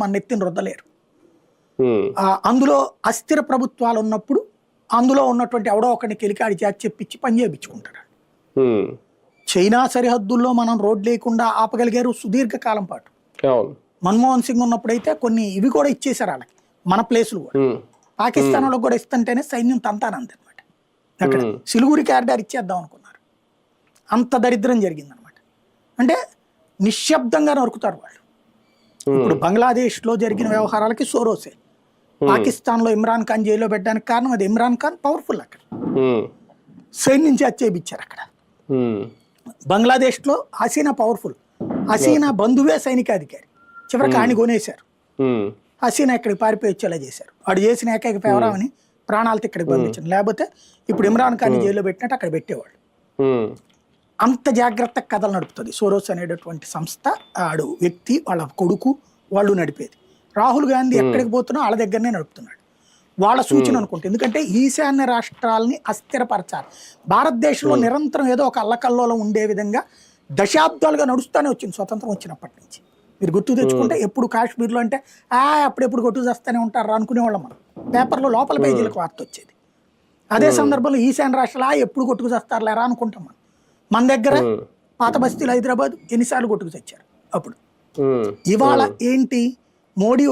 మన నెత్తిని రుద్దలేరు. అందులో అస్థిర ప్రభుత్వాలు ఉన్నప్పుడు అందులో ఉన్నటువంటి ఎవడో ఒకరిని కెలికాడి చేతి చెప్పించి పని చేయించుకుంటాడు. చైనా సరిహద్దుల్లో మనం రోడ్ లేకుండా ఆపగలిగారు సుదీర్ఘకాలం పాటు. మన్మోహన్ సింగ్ ఉన్నప్పుడైతే కొన్ని ఇవి కూడా ఇచ్చేసారు వాళ్ళకి, మన ప్లేసులు కూడా. పాకిస్తాన్ వాళ్ళకి కూడా ఇస్తుంటేనే సైన్యం తంతానంది అనమాట. అక్కడ సిలిగురి కారిడార్ ఇచ్చేద్దాం అనుకున్నారు. అంత దరిద్రం జరిగిందనమాట. అంటే నిశ్శబ్దంగా నరుకుతారు వాళ్ళు. ఇప్పుడు బంగ్లాదేశ్లో జరిగిన వ్యవహారాలకి సోరోసే, పాకిస్తాన్లో ఇమ్రాన్ ఖాన్ జైల్లో పెట్టడానికి కారణం అది. ఇమ్రాన్ ఖాన్ పవర్ఫుల్ అక్కడ, సైన్యం చేత చేయించారు అక్కడ. బంగ్లాదేశ్లో హసీనా పవర్ఫుల్, హసీనా బంధువే సైనికాధికారి, చివరికి ఆయన కొనేశారు. హసీనా ఇక్కడికి పారిపోయి వచ్చేలా చేశారు. వాడు చేసిన ఏకైక ఫేవరామని ప్రాణాలతో ఇక్కడికి పంపించారు. లేకపోతే ఇప్పుడు ఇమ్రాన్ ఖాన్ జైల్లో పెట్టినట్టు అక్కడ పెట్టేవాళ్ళు. అంత జాగ్రత్త కథలు నడుపుతుంది సోరోస్ అనేటటువంటి సంస్థ. ఆడు వ్యక్తి, వాళ్ళ కొడుకు, వాళ్ళు నడిపేది. రాహుల్ గాంధీ ఎక్కడికి పోతున్నా వాళ్ళ దగ్గరనే నడుపుతున్నాడు. వాళ్ళ సూచన అనుకుంటే, ఎందుకంటే ఈశాన్య రాష్ట్రాలని అస్థిరపరచాలి. భారతదేశంలో నిరంతరం ఏదో ఒక అల్లకల్లోలం ఉండే విధంగా దశాబ్దాలుగా నడుస్తూనే వచ్చింది స్వతంత్రం వచ్చినప్పటి నుంచి. మీరు గుర్తు తెచ్చుకుంటే ఎప్పుడు కాశ్మీర్లో అంటే అప్పుడెప్పుడు కొట్టు చేస్తూనే ఉంటారు అనుకునేవాళ్ళం మనం. పేపర్లో లోపల పేజీలకు వార్త వచ్చేది. అదే సందర్భంలో ఈశాన్య రాష్ట్రాలు ఎప్పుడు కొట్టుకు చేస్తారు లేరా అనుకుంటాం మనం. మన దగ్గర పాత బస్తీలు హైదరాబాద్ ఎన్నిసార్లు కొట్టుకు తెచ్చారు అప్పుడు. ఇవాళ ఏంటి, మోడీ